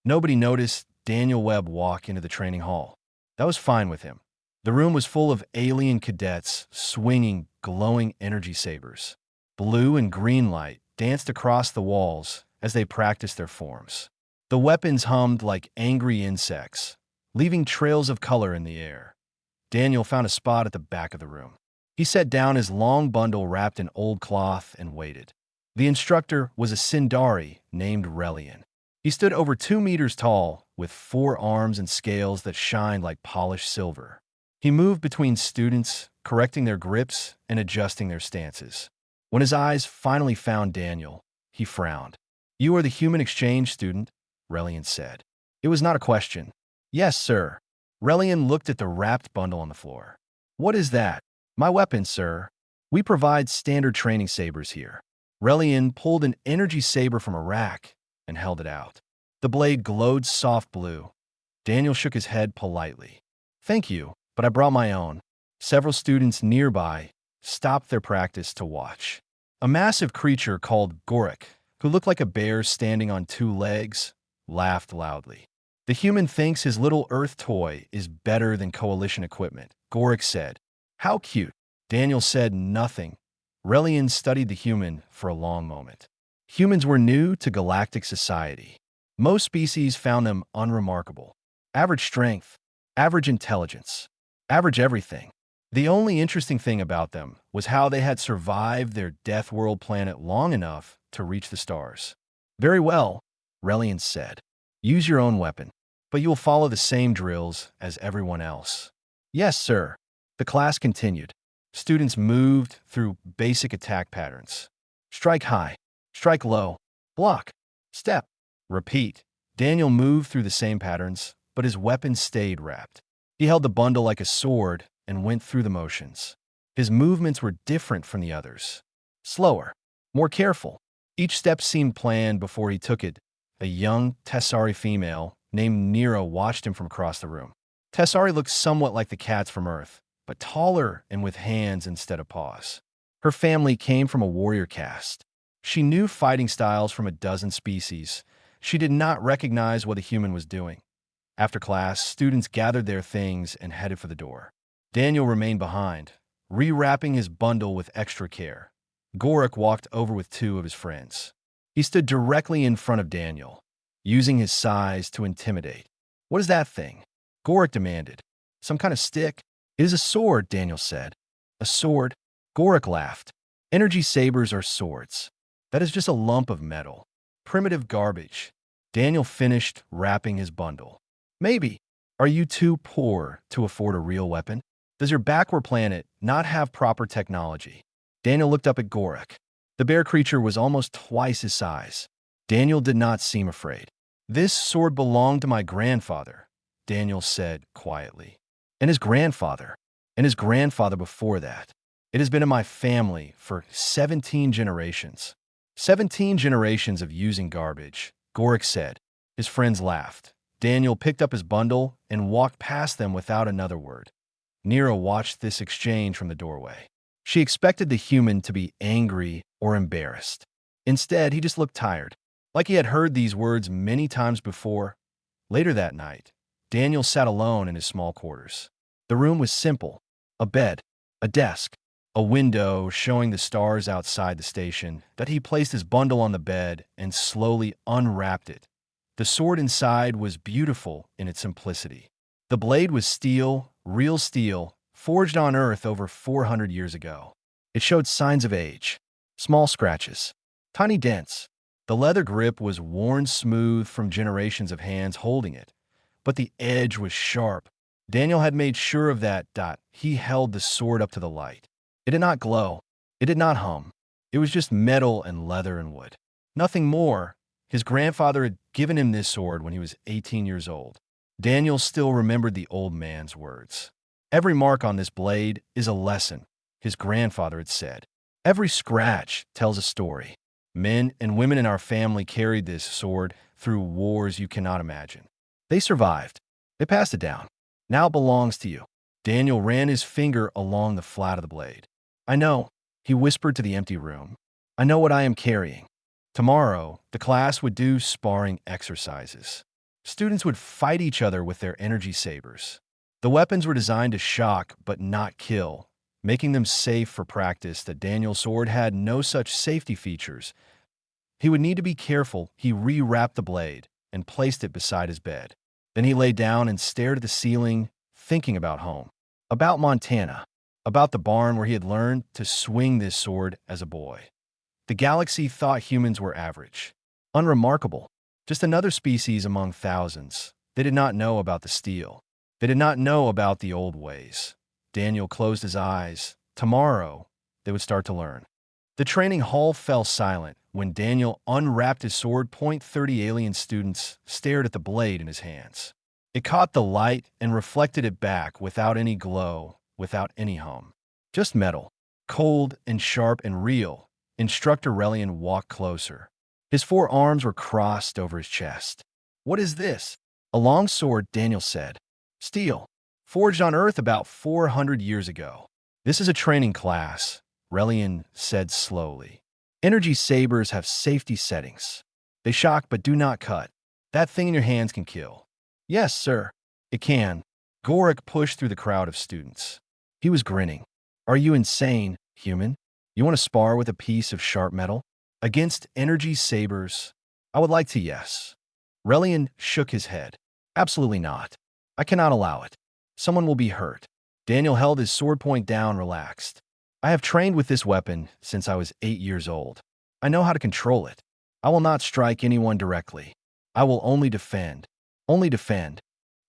Nobody noticed Daniel Webb walk into the training hall. That was fine with him. The room was full of alien cadets swinging glowing energy sabers. Blue and green light danced across the walls as they practiced their forms. The weapons hummed like angry insects, leaving trails of color in the air. Daniel found a spot at the back of the room. He set down his long bundle wrapped in old cloth and waited. The instructor was a Sindari named Relian. He stood over 2 meters tall, with 4 arms and scales that shined like polished silver. He moved between students, correcting their grips and adjusting their stances. When his eyes finally found Daniel, he frowned. "You are the human exchange student," Relian said. It was not a question. "Yes, sir." Relian looked at the wrapped bundle on the floor. "What is that?" "My weapon, sir. We provide standard training sabers here." Relian pulled an energy saber from a rack and held it out. The blade glowed soft blue. Daniel shook his head politely. "Thank you, but I brought my own." Several students nearby stopped their practice to watch. A massive creature called Gorik, who looked like a bear standing on 2 legs, laughed loudly. "The human thinks his little Earth toy is better than Coalition equipment," Gorik said. "How cute." Daniel said nothing. Relian studied the human for a long moment. Humans were new to galactic society. Most species found them unremarkable. Average strength, average intelligence, average everything. The only interesting thing about them was how they had survived their Death World planet long enough to reach the stars. "Very well," Relian said. "Use your own weapon, but you will follow the same drills as everyone else." "Yes, sir." The class continued. Students moved through basic attack patterns. Strike high, strike low, block, step, repeat. Daniel moved through the same patterns, but his weapon stayed wrapped. He held the bundle like a sword and went through the motions. His movements were different from the others. Slower, more careful. Each step seemed planned before he took it. A young Tessari female named Nira watched him from across the room. Tessari looked somewhat like the cats from Earth, but taller and with hands instead of paws. Her family came from a warrior caste. She knew fighting styles from a dozen species. She did not recognize what a human was doing. After class, students gathered their things and headed for the door. Daniel remained behind, rewrapping his bundle with extra care. Gorik walked over with 2 of his friends. He stood directly in front of Daniel, using his size to intimidate. "What is that thing?" Gorik demanded. "Some kind of stick?" "It is a sword," Daniel said. "A sword?" Gorik laughed. "Energy sabers are swords. That is just a lump of metal. Primitive garbage." Daniel finished wrapping his bundle. "Maybe. Are you too poor to afford a real weapon? Does your backward planet not have proper technology?" Daniel looked up at Gorik. The bear creature was almost twice his size. Daniel did not seem afraid. "This sword belonged to my grandfather," Daniel said quietly. "And his grandfather. And his grandfather before that. It has been in my family for 17 generations." 17 generations of using garbage, Gorik said. His friends laughed. Daniel picked up his bundle and walked past them without another word. Nira watched this exchange from the doorway. She expected the human to be angry or embarrassed. Instead, he just looked tired, like he had heard these words many times before. Later that night, Daniel sat alone in his small quarters. The room was simple: a bed, a desk, a window showing the stars outside the station. That he placed his bundle on the bed and slowly unwrapped it. The sword inside was beautiful in its simplicity. The blade was steel, real steel, forged on Earth over 400 years ago. It showed signs of age, small scratches, tiny dents. The leather grip was worn smooth from generations of hands holding it, but the edge was sharp. Daniel had made sure of that. He held the sword up to the light. It did not glow. It did not hum. It was just metal and leather and wood. Nothing more. His grandfather had given him this sword when he was 18 years old. Daniel still remembered the old man's words. "Every mark on this blade is a lesson," his grandfather had said. "Every scratch tells a story." Men and women in our family carried this sword through wars you cannot imagine. They survived. They passed it down. Now it belongs to you. Daniel ran his finger along the flat of the blade. "I know," he whispered to the empty room. "I know what I am carrying." Tomorrow, the class would do sparring exercises. Students would fight each other with their energy sabers. The weapons were designed to shock but not kill, making them safe for practice. That Daniel's sword had no such safety features. He would need to be careful. He rewrapped the blade and placed it beside his bed. Then he lay down and stared at the ceiling, thinking about home, about Montana, about the barn where he had learned to swing this sword as a boy. The galaxy thought humans were average, unremarkable, just another species among thousands. They did not know about the steel. They did not know about the old ways. Daniel closed his eyes. Tomorrow, they would start to learn. The training hall fell silent when Daniel unwrapped his sword. 30 alien students stared at the blade in his hands. It caught the light and reflected it back without any glow, without any hum. Just metal, cold and sharp and real. Instructor Relian walked closer. His 4 arms were crossed over his chest. "What is this?" "A long sword," Daniel said. "Steel, forged on Earth about 400 years ago." "This is a training class," Relian said slowly. "Energy sabers have safety settings. They shock but do not cut. That thing in your hands can kill." "Yes, sir." "It can." Gorik pushed through the crowd of students. He was grinning. "Are you insane, human? You want to spar with a piece of sharp metal? Against energy sabers?" "I would like to, yes." Relian shook his head. "Absolutely not. I cannot allow it. Someone will be hurt." Daniel held his sword point down, relaxed. "I have trained with this weapon since I was 8 years old. I know how to control it. I will not strike anyone directly. I will only defend. Only defend."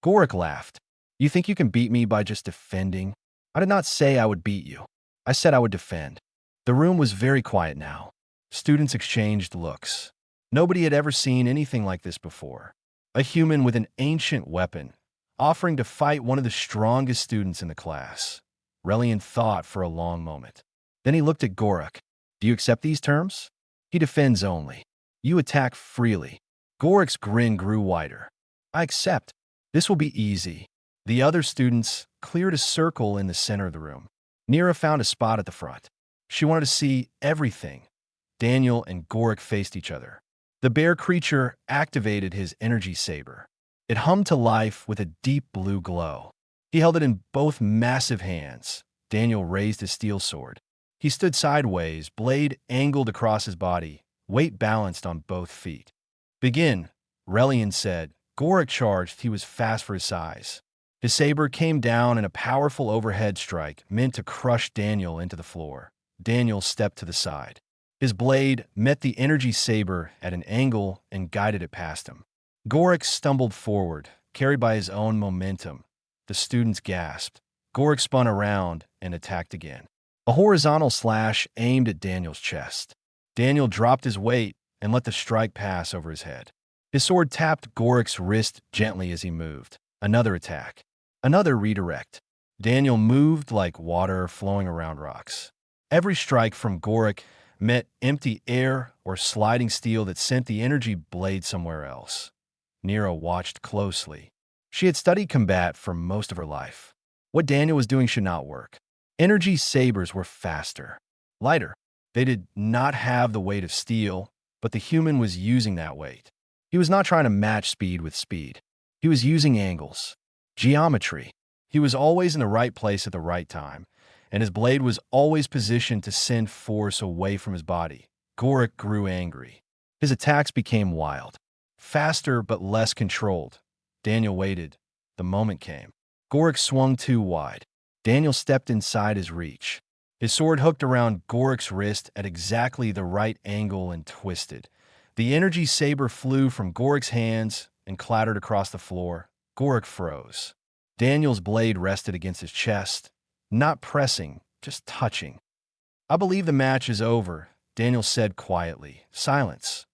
Gorik laughed. "You think you can beat me by just defending?" "I did not say I would beat you. I said I would defend." The room was very quiet now. Students exchanged looks. Nobody had ever seen anything like this before. A human with an ancient weapon, offering to fight one of the strongest students in the class. Relian thought for a long moment. Then he looked at Gorik. "Do you accept these terms?" "He defends only. You attack freely." Gorik's grin grew wider. "I accept. This will be easy." The other students cleared a circle in the center of the room. Nira found a spot at the front. She wanted to see everything. Daniel and Gorik faced each other. The bear creature activated his energy saber. It hummed to life with a deep blue glow. He held it in both massive hands. Daniel raised his steel sword. He stood sideways, blade angled across his body, weight balanced on both feet. "Begin," Relian said. Gorik charged. He was fast for his size. His saber came down in a powerful overhead strike meant to crush Daniel into the floor. Daniel stepped to the side. His blade met the energy saber at an angle and guided it past him. Gorik stumbled forward, carried by his own momentum. The students gasped. Gorik spun around and attacked again. A horizontal slash aimed at Daniel's chest. Daniel dropped his weight and let the strike pass over his head. His sword tapped Gorik's wrist gently as he moved. Another attack. Another redirect. Daniel moved like water flowing around rocks. Every strike from Gorik met empty air or sliding steel that sent the energy blade somewhere else. Nira watched closely. She had studied combat for most of her life. What Daniel was doing should not work. Energy sabers were faster, lighter. They did not have the weight of steel, but the human was using that weight. He was not trying to match speed with speed. He was using angles, geometry. He was always in the right place at the right time, and his blade was always positioned to send force away from his body. Gorik grew angry. His attacks became wild, faster but less controlled. Daniel waited. The moment came. Gorik swung too wide. Daniel stepped inside his reach. His sword hooked around Gorik's wrist at exactly the right angle and twisted. The energy saber flew from Gorik's hands and clattered across the floor. Gorik froze. Daniel's blade rested against his chest, not pressing, just touching. "I believe the match is over," Daniel said quietly. Silence.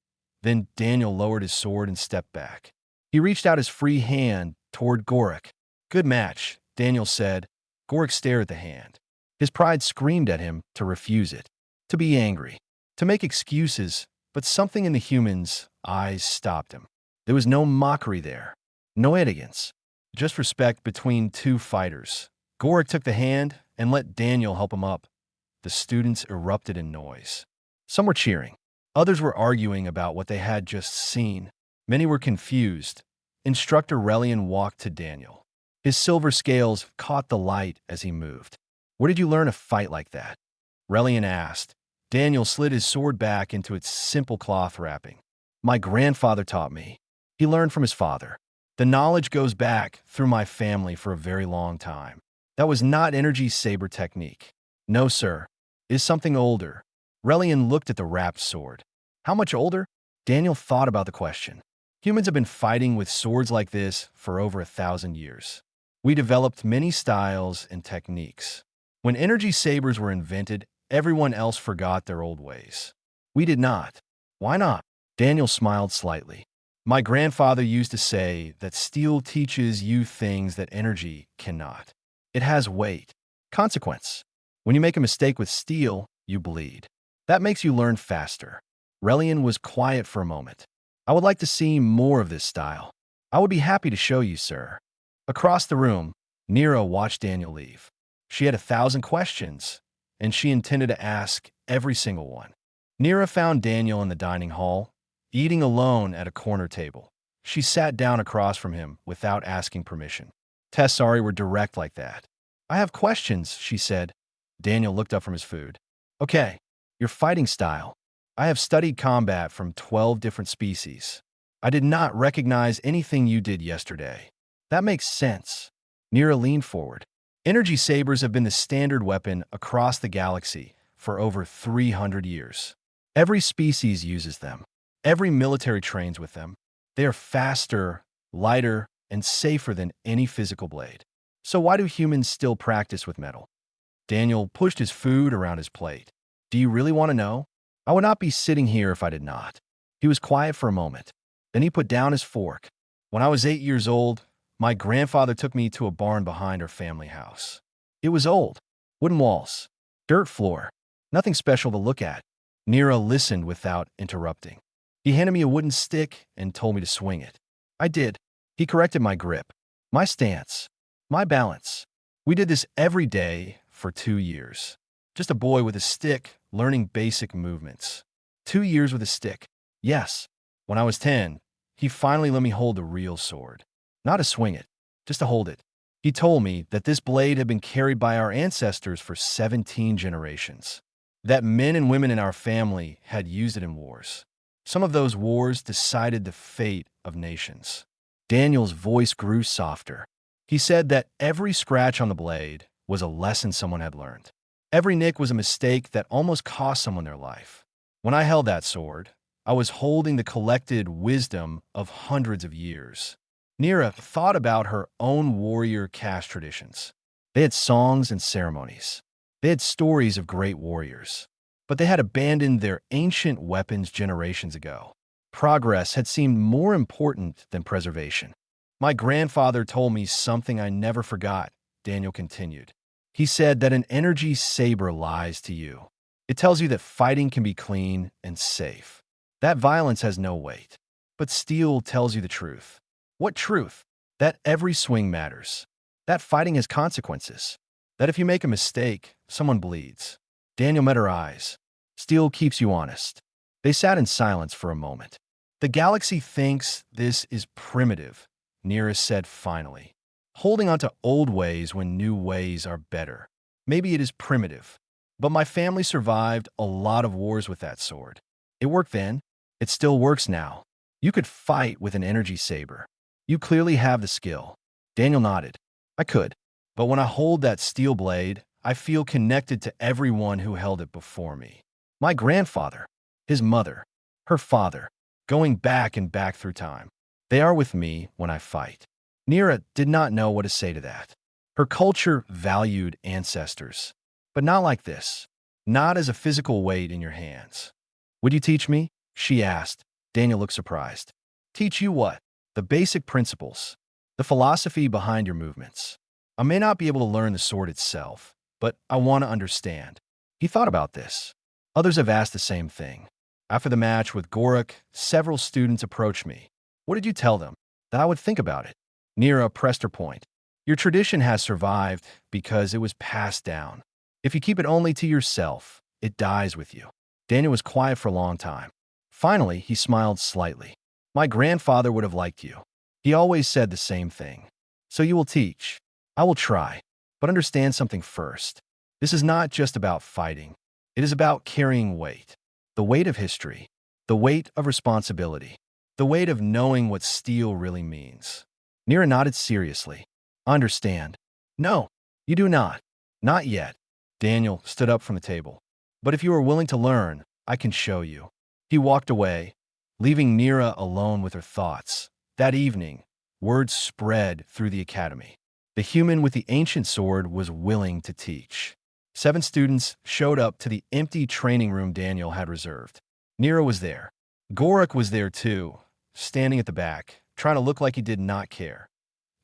Then Daniel lowered his sword and stepped back. He reached out his free hand toward Gorik. "Good match," Daniel said. Gorik stared at the hand. His pride screamed at him to refuse it, to be angry, to make excuses, but something in the human's eyes stopped him. There was no mockery there, no arrogance, just respect between two fighters. Gorik took the hand and let Daniel help him up. The students erupted in noise. Some were cheering. Others were arguing about what they had just seen. Many were confused. Instructor Relian walked to Daniel. His silver scales caught the light as he moved. Where did you learn a fight like that? Relian asked. Daniel slid his sword back into its simple cloth wrapping. My grandfather taught me. He learned from his father. The knowledge goes back through my family for a very long time. That was not energy saber technique. No, sir. It is something older. Relian looked at the wrapped sword. How much older? Daniel thought about the question. Humans have been fighting with swords like this for over 1,000 years. We developed many styles and techniques. When energy sabers were invented, everyone else forgot their old ways. We did not. Why not? Daniel smiled slightly. My grandfather used to say that steel teaches you things that energy cannot. It has weight, consequence. When you make a mistake with steel, you bleed. That makes you learn faster. Relian was quiet for a moment. I would like to see more of this style. I would be happy to show you, sir. Across the room, Nira watched Daniel leave. She had 1,000 questions, and she intended to ask every single one. Nira found Daniel in the dining hall, eating alone at a corner table. She sat down across from him without asking permission. Tessari were direct like that. I have questions, she said. Daniel looked up from his food. Okay, your fighting style. I have studied combat from 12 different species. I did not recognize anything you did yesterday. That makes sense. Nira leaned forward. Energy sabers have been the standard weapon across the galaxy for over 300 years. Every species uses them. Every military trains with them. They are faster, lighter, and safer than any physical blade. So why do humans still practice with metal? Daniel pushed his food around his plate. Do you really want to know? I would not be sitting here if I did not. He was quiet for a moment. Then he put down his fork. When I was 8 years old, my grandfather took me to a barn behind our family house. It was old. Wooden walls. Dirt floor. Nothing special to look at. Nira listened without interrupting. He handed me a wooden stick and told me to swing it. I did. He corrected my grip, my stance, my balance. We did this every day for 2 years. Just a boy with a stick learning basic movements. 2 years with a stick. Yes. When I was 10, he finally let me hold the real sword. Not to swing it, just to hold it. He told me that this blade had been carried by our ancestors for 17 generations. That men and women in our family had used it in wars. Some of those wars decided the fate of nations. Daniel's voice grew softer. He said that every scratch on the blade was a lesson someone had learned. Every nick was a mistake that almost cost someone their life. When I held that sword, I was holding the collected wisdom of hundreds of years. Nira thought about her own warrior caste traditions. They had songs and ceremonies. They had stories of great warriors. But they had abandoned their ancient weapons generations ago. Progress had seemed more important than preservation. My grandfather told me something I never forgot, Daniel continued. He said that an energy saber lies to you. It tells you that fighting can be clean and safe. That violence has no weight. But steel tells you the truth. What truth? That every swing matters. That fighting has consequences. That if you make a mistake, someone bleeds. Daniel met her eyes. Steel keeps you honest. They sat in silence for a moment. The galaxy thinks this is primitive, Nira said finally. Holding on to old ways when new ways are better. Maybe it is primitive. But my family survived a lot of wars with that sword. It worked then. It still works now. You could fight with an energy saber. You clearly have the skill. Daniel nodded. I could. But when I hold that steel blade, I feel connected to everyone who held it before me. My grandfather, his mother, her father, going back and back through time. They are with me when I fight. Nira did not know what to say to that. Her culture valued ancestors, but not like this. Not as a physical weight in your hands. Would you teach me? She asked. Daniel looked surprised. Teach you what? The basic principles. The philosophy behind your movements. I may not be able to learn the sword itself, but I want to understand. He thought about this. Others have asked the same thing. After the match with Gorak, several students approached me. What did you tell them? That I would think about it. Nira pressed her point. Your tradition has survived because it was passed down. If you keep it only to yourself, it dies with you. Daniel was quiet for a long time. Finally, he smiled slightly. My grandfather would have liked you. He always said the same thing. So you will teach. I will try. But understand something first. This is not just about fighting. It is about carrying weight. The weight of history. The weight of responsibility. The weight of knowing what steel really means. Nira nodded seriously. I understand. No, you do not. Not yet. Daniel stood up from the table. But if you are willing to learn, I can show you. He walked away, leaving Nira alone with her thoughts. That evening, word spread through the academy. The human with the ancient sword was willing to teach. 7 students showed up to the empty training room Daniel had reserved. Nira was there. Gorak was there too, standing at the back, trying to look like he did not care.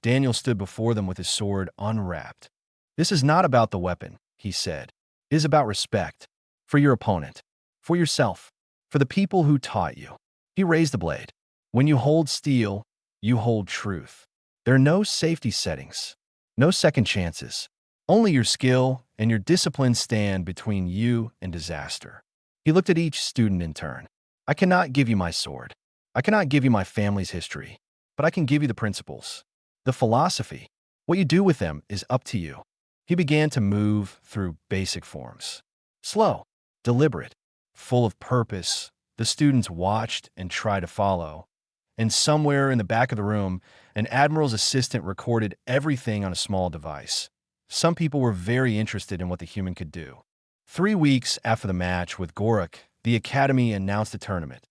Daniel stood before them with his sword unwrapped. This is not about the weapon, he said. It is about respect. For your opponent. For yourself. For the people who taught you. He raised the blade. When you hold steel, you hold truth. There are no safety settings. No second chances. Only your skill and your discipline stand between you and disaster. He looked at each student in turn. I cannot give you my sword. I cannot give you my family's history. But I can give you the principles. The philosophy. What you do with them is up to you. He began to move through basic forms. Slow, deliberate, full of purpose. The students watched and tried to follow. And somewhere in the back of the room, an admiral's assistant recorded everything on a small device. Some people were very interested in what the human could do. 3 weeks after the match with Gorak, the Academy announced a tournament.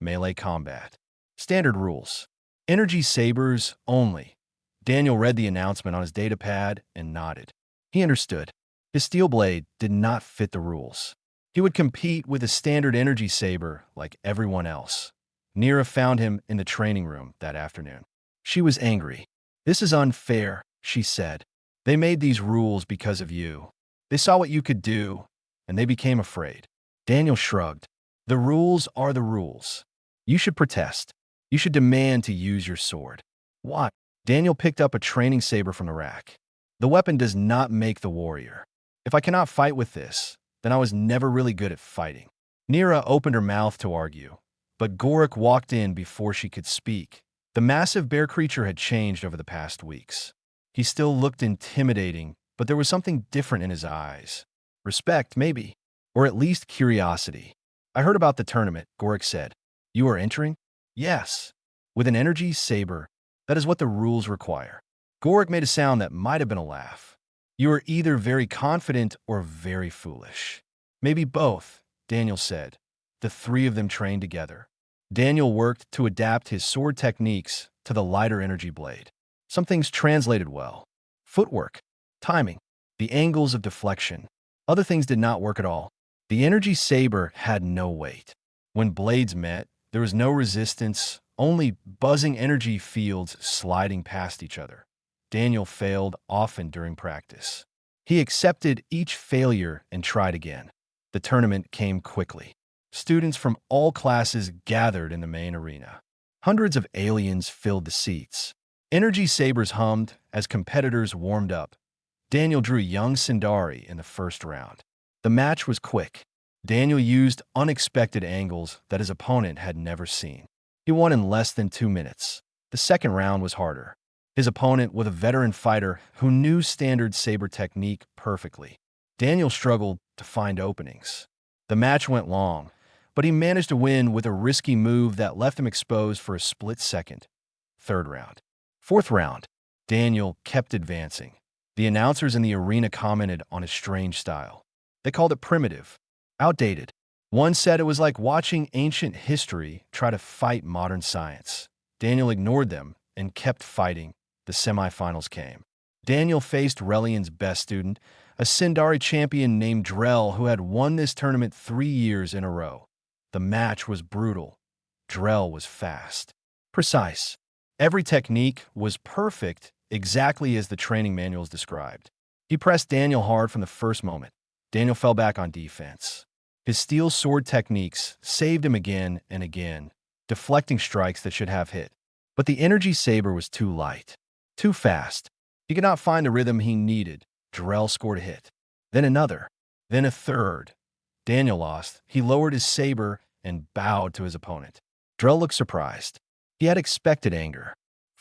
Melee combat. Standard rules. Energy sabers only. Daniel read the announcement on his datapad and nodded. He understood. His steel blade did not fit the rules. He would compete with a standard energy saber like everyone else. Nira found him in the training room that afternoon. She was angry. This is unfair, she said. They made these rules because of you. They saw what you could do, and they became afraid. Daniel shrugged. The rules are the rules. You should protest. You should demand to use your sword. What? Daniel picked up a training saber from the rack. The weapon does not make the warrior. If I cannot fight with this, then I was never really good at fighting. Nira opened her mouth to argue, but Gorak walked in before she could speak. The massive bear creature had changed over the past weeks. He still looked intimidating, but there was something different in his eyes. Respect, maybe, or at least curiosity. I heard about the tournament, Gorak said. You are entering? Yes. With an energy saber. That is what the rules require. Gorak made a sound that might have been a laugh. You are either very confident or very foolish. Maybe both, Daniel said. The 3 of them trained together. Daniel worked to adapt his sword techniques to the lighter energy blade. Some things translated well. Footwork, timing, the angles of deflection. Other things did not work at all. The energy saber had no weight. When blades met, there was no resistance, only buzzing energy fields sliding past each other. Daniel failed often during practice. He accepted each failure and tried again. The tournament came quickly. Students from all classes gathered in the main arena. Hundreds of aliens filled the seats. Energy sabers hummed as competitors warmed up. Daniel drew young Sindari in the first round. The match was quick. Daniel used unexpected angles that his opponent had never seen. He won in less than 2 minutes. The second round was harder. His opponent was a veteran fighter who knew standard saber technique perfectly. Daniel struggled to find openings. The match went long, but he managed to win with a risky move that left him exposed for a split second. Third round. Fourth round. Daniel kept advancing. The announcers in the arena commented on his strange style. They called it primitive, outdated. One said it was like watching ancient history try to fight modern science. Daniel ignored them and kept fighting. The semifinals came. Daniel faced Relian's best student, a Sindari champion named Drell who had won this tournament 3 years in a row. The match was brutal. Drell was fast, precise. Every technique was perfect, exactly as the training manuals described. He pressed Daniel hard from the first moment. Daniel fell back on defense. His steel sword techniques saved him again and again, deflecting strikes that should have hit. But the energy saber was too light, too fast. He could not find the rhythm he needed. Drell scored a hit, then another, then a third. Daniel lost. He lowered his saber and bowed to his opponent. Drell looked surprised. He had expected anger.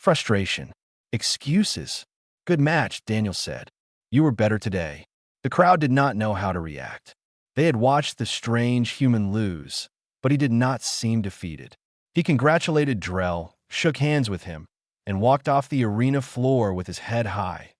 Frustration. Excuses. Good match, Daniel said. You were better today. The crowd did not know how to react. They had watched the strange human lose, but he did not seem defeated. He congratulated Drell, shook hands with him, and walked off the arena floor with his head high.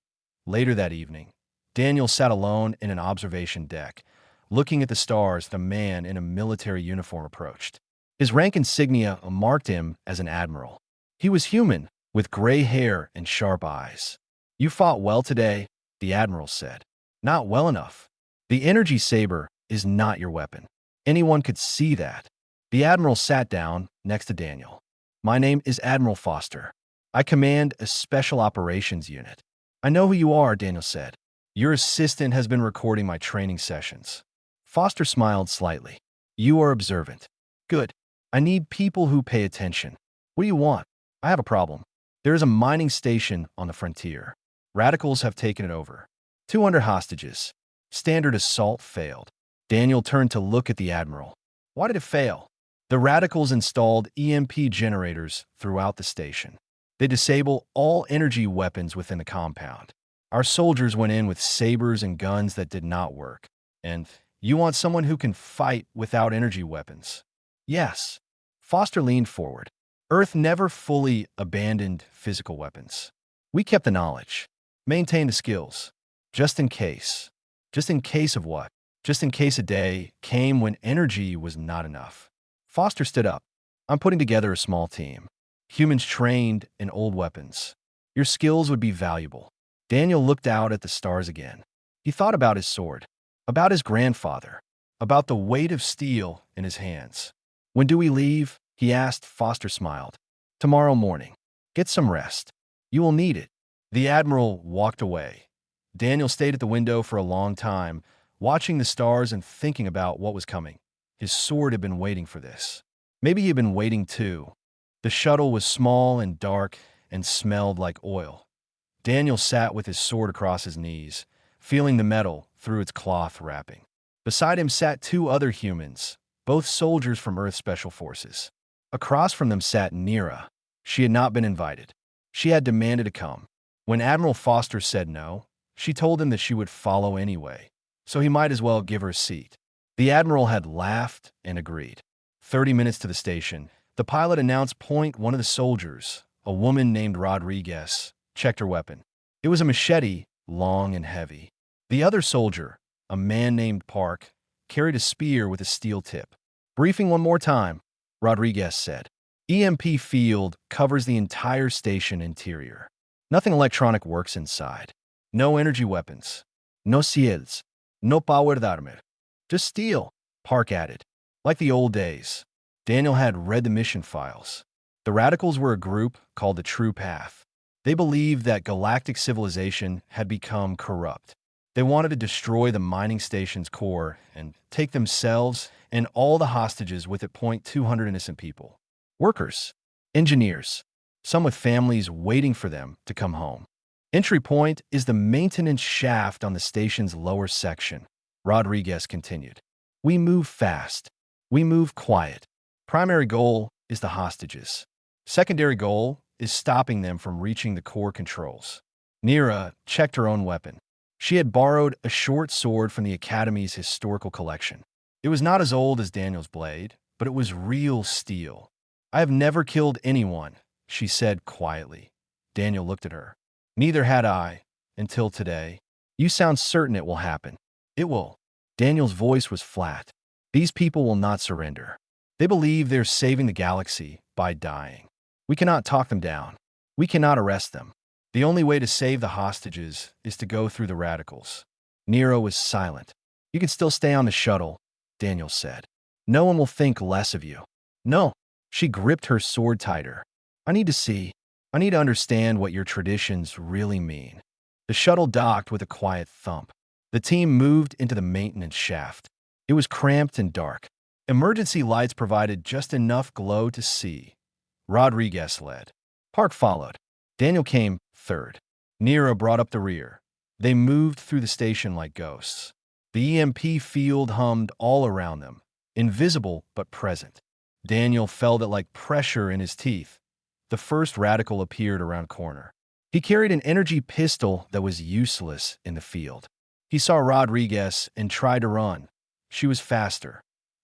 Later that evening, Daniel sat alone in an observation deck, looking at the stars as a man in a military uniform approached. His rank insignia marked him as an admiral. He was human, with gray hair and sharp eyes. You fought well today, the admiral said. Not well enough. The energy saber is not your weapon. Anyone could see that. The admiral sat down next to Daniel. My name is Admiral Foster. I command a special operations unit. I know who you are, Daniel said. Your assistant has been recording my training sessions. Foster smiled slightly. You are observant. Good. I need people who pay attention. What do you want? I have a problem. There is a mining station on the frontier. Radicals have taken it over. 200 hostages. Standard assault failed. Daniel turned to look at the admiral. Why did it fail? The radicals installed EMP generators throughout the station. They disable all energy weapons within the compound. Our soldiers went in with sabers and guns that did not work. And you want someone who can fight without energy weapons? Yes. Foster leaned forward. Earth never fully abandoned physical weapons. We kept the knowledge, maintained the skills, just in case. Just in case of what? Just in case a day came when energy was not enough. Foster stood up. I'm putting together a small team. Humans trained in old weapons. Your skills would be valuable. Daniel looked out at the stars again. He thought about his sword, about his grandfather, about the weight of steel in his hands. When do we leave? He asked. Foster smiled. Tomorrow morning. Get some rest. You will need it. The admiral walked away. Daniel stayed at the window for a long time, watching the stars and thinking about what was coming. His sword had been waiting for this. Maybe he had been waiting too. The shuttle was small and dark and smelled like oil. Daniel sat with his sword across his knees, feeling the metal through its cloth wrapping. Beside him sat two other humans, both soldiers from Earth Special Forces. Across from them sat Nira. She had not been invited. She had demanded to come. When Admiral Foster said no, she told him that she would follow anyway, so he might as well give her a seat. The admiral had laughed and agreed. 30 minutes to the station, the pilot announced point. One of the soldiers, a woman named Rodriguez, checked her weapon. It was a machete, long and heavy. The other soldier, a man named Park, carried a spear with a steel tip. Briefing one more time, Rodriguez said. EMP field covers the entire station interior. Nothing electronic works inside. No energy weapons. No shields. No power d'armor. Just steel, Park added. Like the old days. Daniel had read the mission files. The Radicals were a group called the True Path. They believed that galactic civilization had become corrupt. They wanted to destroy the mining station's core and take themselves and all the hostages with it. 200 innocent people. Workers. Engineers. Some with families waiting for them to come home. Entry point is the maintenance shaft on the station's lower section, Rodriguez continued. We move fast. We move quiet. Primary goal is the hostages. Secondary goal is stopping them from reaching the core controls. Nira checked her own weapon. She had borrowed a short sword from the Academy's historical collection. It was not as old as Daniel's blade, but it was real steel. I have never killed anyone, she said quietly. Daniel looked at her. Neither had I, until today. You sound certain it will happen. It will. Daniel's voice was flat. These people will not surrender. They believe they're saving the galaxy by dying. We cannot talk them down. We cannot arrest them. The only way to save the hostages is to go through the radicals. Nero was silent. You can still stay on the shuttle, Daniel said. No one will think less of you. No. She gripped her sword tighter. I need to see. I need to understand what your traditions really mean. The shuttle docked with a quiet thump. The team moved into the maintenance shaft. It was cramped and dark. Emergency lights provided just enough glow to see. Rodriguez led. Park followed. Daniel came third. Nira brought up the rear. They moved through the station like ghosts. The EMP field hummed all around them, invisible but present. Daniel felt it like pressure in his teeth. the first radical appeared around corner. He carried an energy pistol that was useless in the field. He saw Rodriguez and tried to run. She was faster.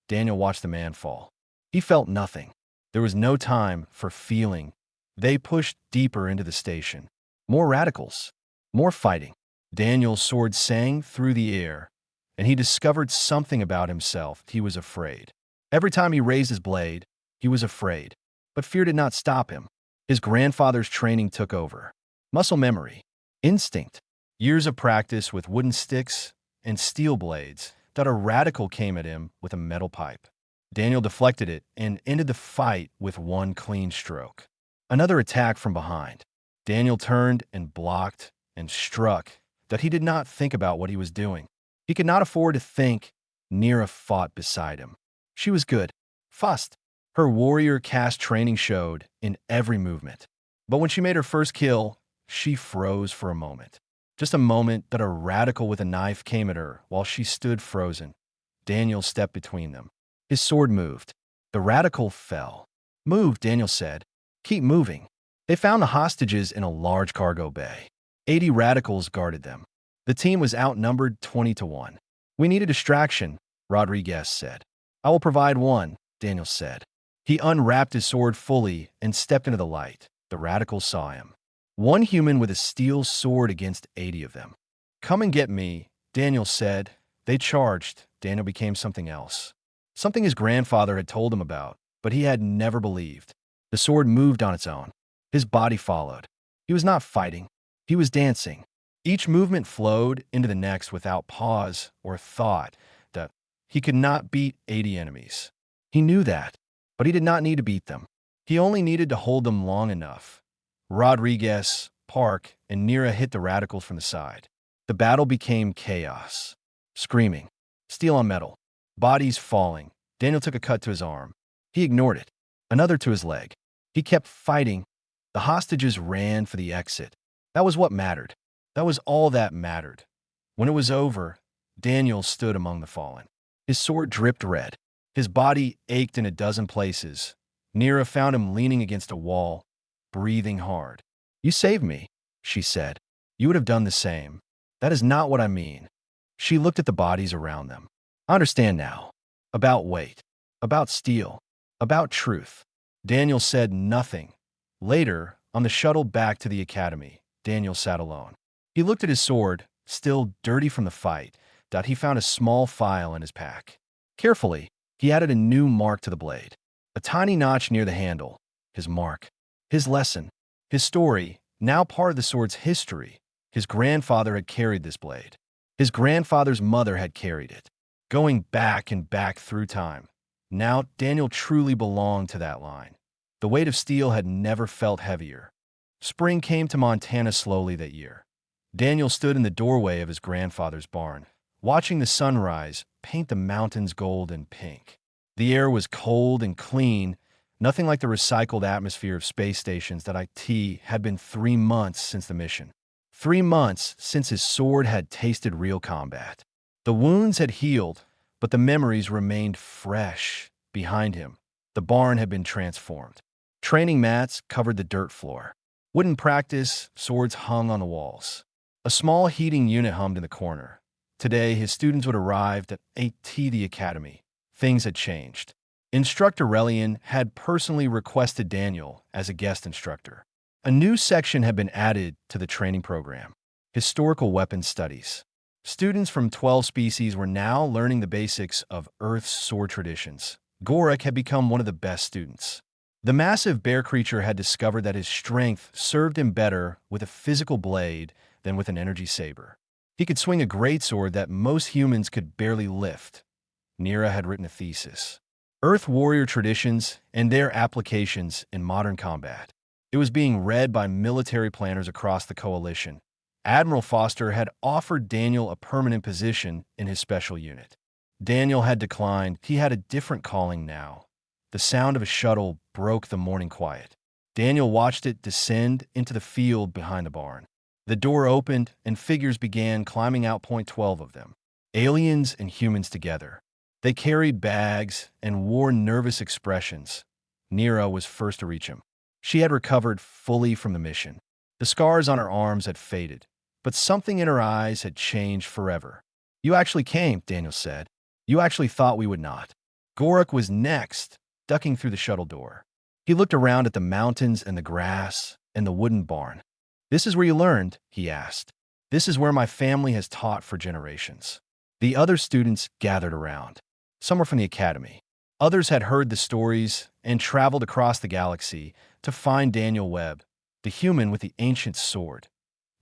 Daniel watched the man fall. He felt nothing. There was no time for feeling. They pushed deeper into the station. More radicals. More fighting. Daniel's sword sang through the air, and he discovered something about himself. He was afraid. Every time he raised his blade, he was afraid. But fear did not stop him. His grandfather's training took over. Muscle memory. Instinct. Years of practice with wooden sticks and steel blades that a radical came at him with a metal pipe. Daniel deflected it and ended the fight with one clean stroke. Another attack from behind. Daniel turned and blocked and struck that he did not think about what he was doing. He could not afford to think. Nira fought beside him. She was good. Fast. Her warrior caste training showed in every movement. But when she made her first kill, she froze for a moment. Just a moment that a radical with a knife came at her while she stood frozen. Daniel stepped between them. His sword moved. The radical fell. Move, Daniel said. Keep moving. They found the hostages in a large cargo bay. 80 radicals guarded them. The team was outnumbered 20-1. We need a distraction, Rodriguez said. I will provide one, Daniel said. He unwrapped his sword fully and stepped into the light. The radicals saw him. One human with a steel sword against 80 of them. Come and get me, Daniel said. They charged. Daniel became something else. Something his grandfather had told him about, but he had never believed. The sword moved on its own. His body followed. He was not fighting. He was dancing. Each movement flowed into the next without pause or thought that he could not beat 80 enemies. He knew that, but he did not need to beat them. He only needed to hold them long enough. Rodriguez, Park, and Nira hit the radicals from the side. The battle became chaos. Screaming. Steel on metal. Bodies falling. Daniel took a cut to his arm. He ignored it. Another to his leg. He kept fighting. The hostages ran for the exit. That was what mattered. That was all that mattered. When it was over, Daniel stood among the fallen. His sword dripped red. His body ached in a dozen places. Nira found him leaning against a wall, breathing hard. You saved me, she said. You would have done the same. That is not what I mean. She looked at the bodies around them. I understand now. About weight. About steel. About truth. Daniel said nothing. Later, on the shuttle back to the academy, Daniel sat alone. He looked at his sword, still dirty from the fight, that he found a small file in his pack. Carefully, he added a new mark to the blade. A tiny notch near the handle. His mark. His lesson. His story, now part of the sword's history. His grandfather had carried this blade. His grandfather's mother had carried it. Going back and back through time. Now, Daniel truly belonged to that line. The weight of steel had never felt heavier. Spring came to Montana slowly that year. Daniel stood in the doorway of his grandfather's barn, watching the sunrise paint the mountains gold and pink. The air was cold and clean, nothing like the recycled atmosphere of space stations that IT had been 3 months since the mission. 3 months since his sword had tasted real combat. The wounds had healed, but the memories remained fresh behind him. The barn had been transformed. Training mats covered the dirt floor. Wooden practice swords hung on the walls. A small heating unit hummed in the corner. Today, his students would arrive at AT the academy. Things had changed. Instructor Relian had personally requested Daniel as a guest instructor. A new section had been added to the training program. Historical weapons studies. Students from 12 species were now learning the basics of Earth's sword traditions. Gorak had become one of the best students. The massive bear creature had discovered that his strength served him better with a physical blade than with an energy saber. He could swing a greatsword that most humans could barely lift. Nira had written a thesis. Earth warrior traditions and their applications in modern combat. It was being read by military planners across the coalition. Admiral Foster had offered Daniel a permanent position in his special unit. Daniel had declined. He had a different calling now. The sound of a shuttle broke the morning quiet. Daniel watched it descend into the field behind the barn. The door opened, and figures began climbing out. 12 of them. Aliens and humans together. They carried bags and wore nervous expressions. Nira was first to reach him. She had recovered fully from the mission. The scars on her arms had faded, but something in her eyes had changed forever. "You actually came," Daniel said. "You actually thought we would not." Gorak was next, ducking through the shuttle door. He looked around at the mountains and the grass and the wooden barn. "This is where you learned?" he asked. "This is where my family has taught for generations." The other students gathered around. Some were from the academy. Others had heard the stories and traveled across the galaxy to find Daniel Webb, the human with the ancient sword.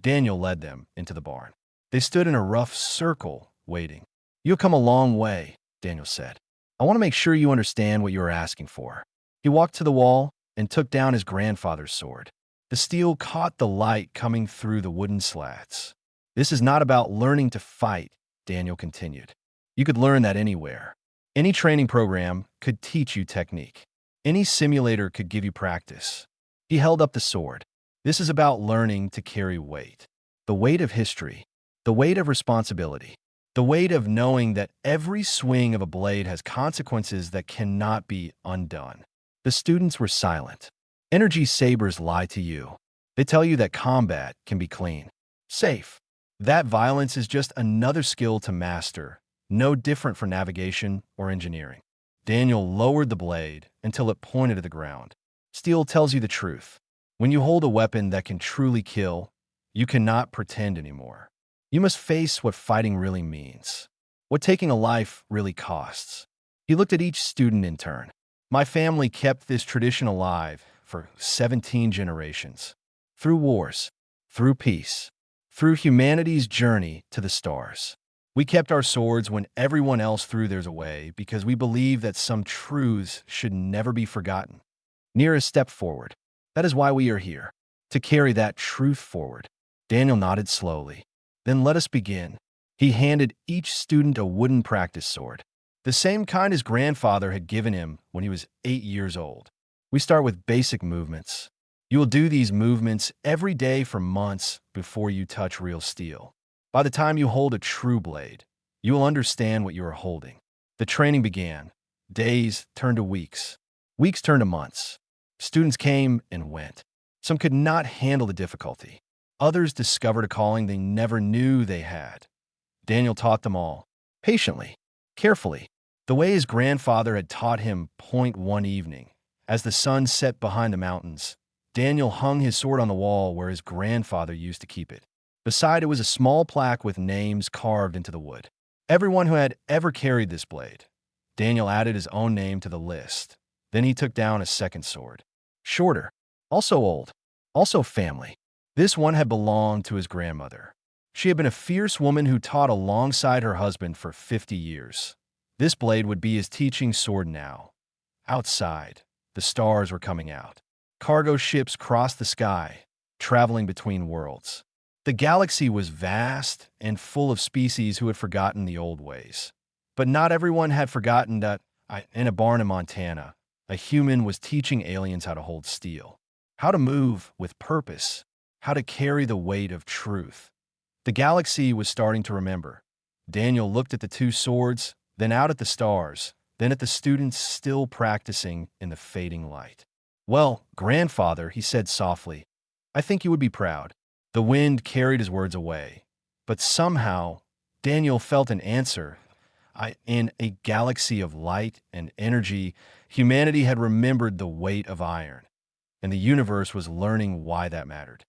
Daniel led them into the barn. They stood in a rough circle, waiting. "You've come a long way," Daniel said. "I want to make sure you understand what you are asking for." He walked to the wall and took down his grandfather's sword. The steel caught the light coming through the wooden slats. "This is not about learning to fight," Daniel continued. "You could learn that anywhere. Any training program could teach you technique. Any simulator could give you practice." He held up the sword. "This is about learning to carry weight. The weight of history. The weight of responsibility. The weight of knowing that every swing of a blade has consequences that cannot be undone." The students were silent. Energy sabers lie to you. They tell you that combat can be clean, safe. That violence is just another skill to master, no different from navigation or engineering. Daniel lowered the blade until it pointed to the ground. "Steel tells you the truth. When you hold a weapon that can truly kill, you cannot pretend anymore. You must face what fighting really means, what taking a life really costs." He looked at each student in turn. "My family kept this tradition alive for 17 generations. Through wars, through peace, through humanity's journey to the stars. We kept our swords when everyone else threw theirs away because we believe that some truths should never be forgotten." Neera stepped forward. "That is why we are here, to carry that truth forward." Daniel nodded slowly. "Then let us begin." He handed each student a wooden practice sword, the same kind his grandfather had given him when he was 8 years old. "We start with basic movements. You will do these movements every day for months before you touch real steel. By the time you hold a true blade, you will understand what you are holding." The training began. Days turned to weeks. Weeks turned to months. Students came and went. Some could not handle the difficulty. Others discovered a calling they never knew they had. Daniel taught them all, patiently, carefully, the way his grandfather had taught him. One evening, as the sun set behind the mountains, Daniel hung his sword on the wall where his grandfather used to keep it. Beside it was a small plaque with names carved into the wood. Everyone who had ever carried this blade. Daniel added his own name to the list. Then he took down a second sword. Shorter, also old, also family. This one had belonged to his grandmother. She had been a fierce woman who taught alongside her husband for 50 years. This blade would be his teaching sword now. Outside, the stars were coming out. Cargo ships crossed the sky, traveling between worlds. The galaxy was vast and full of species who had forgotten the old ways. But not everyone had forgotten that, in a barn in Montana, a human was teaching aliens how to hold steel, how to move with purpose, how to carry the weight of truth. The galaxy was starting to remember. Daniel looked at the two swords, then out at the stars, then at the students still practicing in the fading light. "Well, grandfather," he said softly, "I think you would be proud." The wind carried his words away, but somehow Daniel felt an answer. In a galaxy of light and energy, humanity had remembered the weight of iron, and the universe was learning why that mattered.